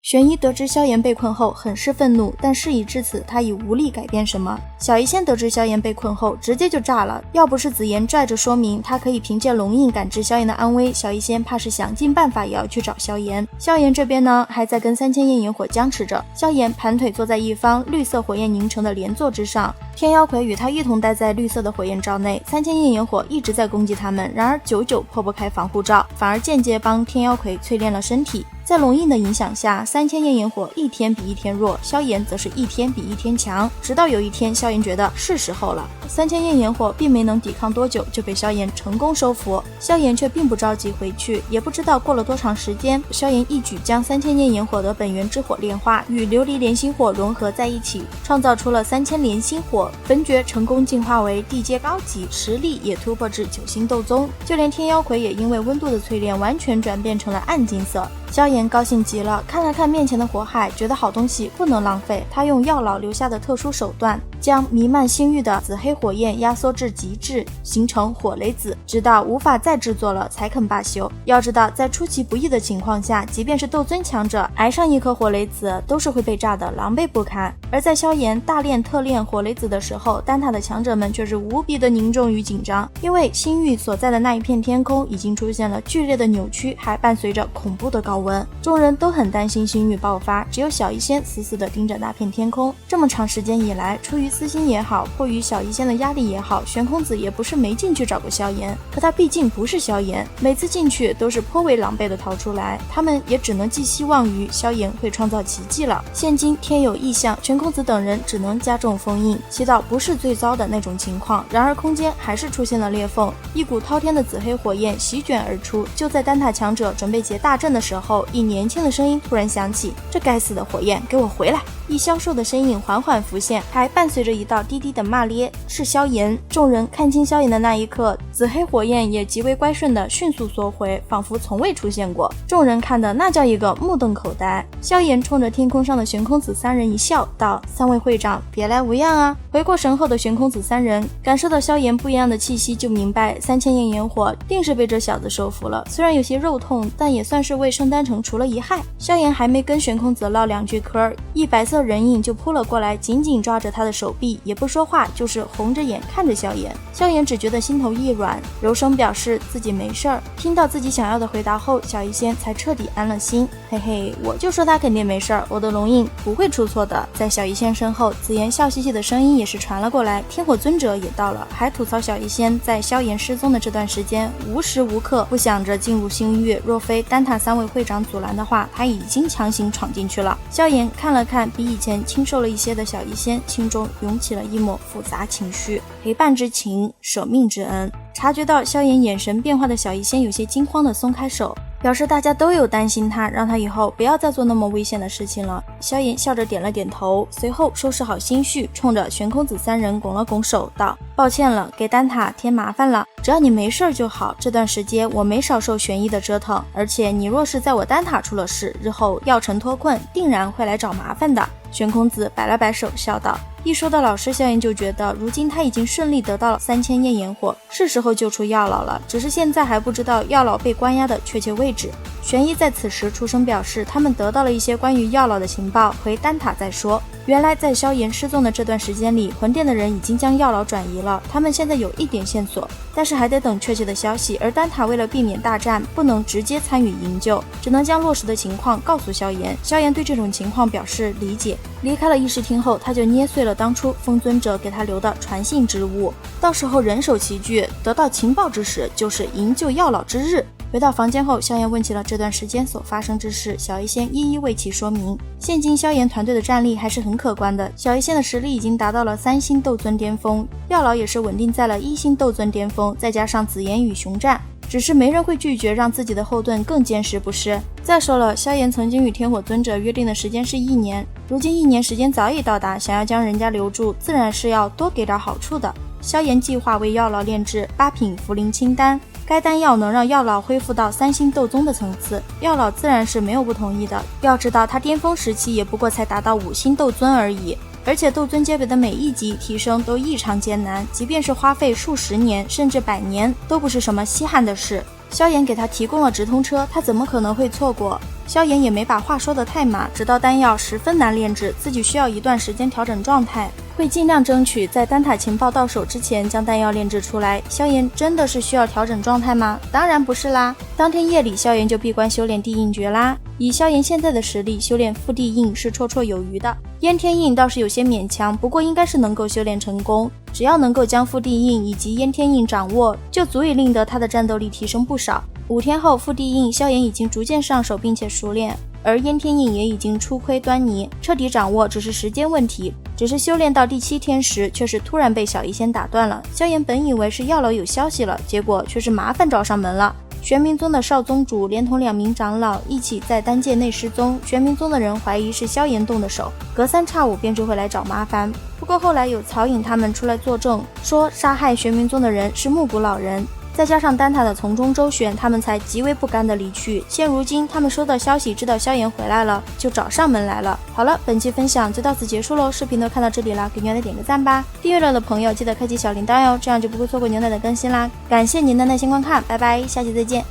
玄一得知萧炎被困后很是愤怒，但事已至此，他已无力改变什么。小医仙得知萧炎被困后直接就炸了，要不是紫妍拽着说明他可以凭借龙印感知萧炎的安危，小医仙怕是想尽办法也要去找萧炎。萧炎这边呢还在跟3000焰炎火僵持着，萧炎盘腿坐在一方绿色火焰凝成的莲座之上，天妖魁与他一同待在绿色的火焰罩内，3000焰炎火一直在攻击他们，然而久久破不开防护罩，反而间接帮天妖魁淬炼了身体。在龙印的影响下，3000焰炎火一天比一天弱，萧炎则是一天比一天强，直到有一天萧炎觉得是时候了，3000焰炎火并没能抵抗多久就被萧炎成功收服。萧炎却并不着急回去，也不知道过了多长时间，萧炎一举将3000焰炎火的本源之火炼化，与琉璃莲心火融合在一起，创造出了3000莲心火，焚诀成功进化为地阶高级，实力也突破至9星斗宗，就连天妖魁也因为温度的淬炼完全转变成了暗金色。萧炎高兴极了，看了看面前的火海，觉得好东西不能浪费，他用药老留下的特殊手段，将弥漫星域的紫黑火焰压缩至极致，形成火雷子，直到无法再制作了才肯罢休。要知道，在出其不意的情况下，即便是斗尊强者挨上一颗火雷子都是会被炸得狼狈不堪。而在萧炎大练特练火雷子的时候，丹塔的强者们却是无比的凝重与紧张，因为星域所在的那一片天空已经出现了剧烈的扭曲，还伴随着恐怖的高温，众人都很担心星域爆发，只有小医仙死死地盯着那片天空。这么长时间以来，出于私心也好，迫于小医仙的压力也好，玄空子也不是没进去找过萧炎，可他毕竟不是萧炎，每次进去都是颇为狼狈地逃出来，他们也只能寄希望于萧炎会创造奇迹了。现今天有异象，玄空子等人只能加重封印，祈祷不是最糟的那种情况。然而空间还是出现了裂缝，一股滔天的紫黑火焰席卷而出。就在丹塔强者准备结大阵的时候，一年轻的声音突然响起：这该死的火焰，给我回来！一消瘦的身影缓缓浮现，还伴随着一道低低的骂咧，是萧炎。众人看清萧炎的那一刻，紫黑火焰也极为乖顺的迅速缩回，仿佛从未出现过。众人看的那叫一个目瞪口呆。萧炎冲着天空上的玄空子三人一笑，道：三位会长别来无恙啊。回过神后的玄空子三人感受到萧炎不一样的气息，就明白3000焰炎火定是被这小子收服了，虽然有些肉痛，但也算是为圣丹城除了一害。萧炎还没跟玄空子唠两句嗑，一白色人影就扑了过来，紧紧抓着他的手臂，也不说话，就是红着眼看着萧炎。萧炎只觉得心头一软，柔声表示自己没事儿。听到自己想要的回答后，小医仙才彻底安了心。嘿嘿，我就说他肯定没事儿，我的龙印不会出错的。在小医仙身后，紫妍笑嘻嘻的声音也是传了过来，天火尊者也到了，还吐槽小医仙在萧炎失踪的这段时间无时无刻不想着进入星域，若非丹塔三位会长阻拦的话，他已经强行闯进去了。萧炎看了看比以前清瘦了一些的小医仙，心中涌起了一抹复杂情绪，陪伴之情，舍命之恩。察觉到萧炎眼神变化的小医仙有些惊慌地松开手，表示大家都有担心他，让他以后不要再做那么危险的事情了。萧炎笑着点了点头，随后收拾好心绪，冲着玄空子三人拱了拱手，道：抱歉了，给丹塔添麻烦了，只要你没事就好。这段时间我没少受玄一的折腾，而且你若是在我丹塔出了事，日后药尘脱困，定然会来找麻烦的。玄空子摆了摆手，笑道：一说到老师，萧炎就觉得如今他已经顺利得到了3000焰炎火，是时候救出药老了，只是现在还不知道药老被关押的确切位置。玄一在此时出声表示，他们得到了一些关于药老的情报，回丹塔再说。原来在萧炎失踪的这段时间里，魂殿的人已经将药老转移了，他们现在有一点线索，但是还得等确切的消息，而丹塔为了避免大战，不能直接参与营救，只能将落实的情况告诉萧炎。萧炎对这种情况表示理解。离开了议事厅后，他就捏碎了当初风尊者给他留的传信之物，到时候人手齐聚，得到情报之时，就是营救药老之日。回到房间后，萧炎问起了这段时间所发生之事，小医仙一一为其说明。现今萧炎团队的战力还是很可观的，小医仙的实力已经达到了3星斗尊巅峰，药老也是稳定在了1星斗尊巅峰，再加上紫妍与熊战，只是没人会拒绝让自己的后盾更坚实不是。再说了，萧炎曾经与天火尊者约定的时间是1年，如今1年时间早已到达，想要将人家留住，自然是要多给点好处的。萧炎计划为药老炼制8品茯苓清丹，该丹药能让药老恢复到3星斗宗的层次，药老自然是没有不同意的。要知道他巅峰时期也不过才达到5星斗尊而已，而且斗尊阶别的每一级提升都异常艰难，即便是花费数十年甚至100年都不是什么稀罕的事。萧炎给他提供了直通车，他怎么可能会错过？萧炎也没把话说得太满，直到丹药十分难炼制，自己需要一段时间调整状态，会尽量争取在丹塔情报到手之前将丹药炼制出来。萧炎真的是需要调整状态吗？当然不是啦。当天夜里，萧炎就闭关修炼地印诀啦。以萧炎现在的实力，修炼副地印是绰绰有余的。燕天印倒是有些勉强，不过应该是能够修炼成功。只要能够将副地印以及燕天印掌握，就足以令得他的战斗力提升不少。5天后，副地印萧炎已经逐渐上手并且熟练，而燕天印也已经初窥端倪，彻底掌握只是时间问题。只是修炼到第7天时，却是突然被小医仙打断了。萧炎本以为是药老有消息了，结果却是麻烦找上门了。玄冥宗的少宗主连同2名长老一起在丹界内失踪，玄冥宗的人怀疑是萧炎动的手，隔3差5便就会来找麻烦。不过后来有曹颖他们出来作证，说杀害玄冥宗的人是木谷老人，再加上丹塔的从中周旋，他们才极为不甘的离去。现如今他们收到消息，知道萧炎回来了，就找上门来了。好了，本期分享就到此结束喽，视频都看到这里了，给牛奶点个赞吧。订阅了的朋友记得开启小铃铛哟，这样就不会错过牛奶的更新啦。感谢您的耐心观看，拜拜，下期再见。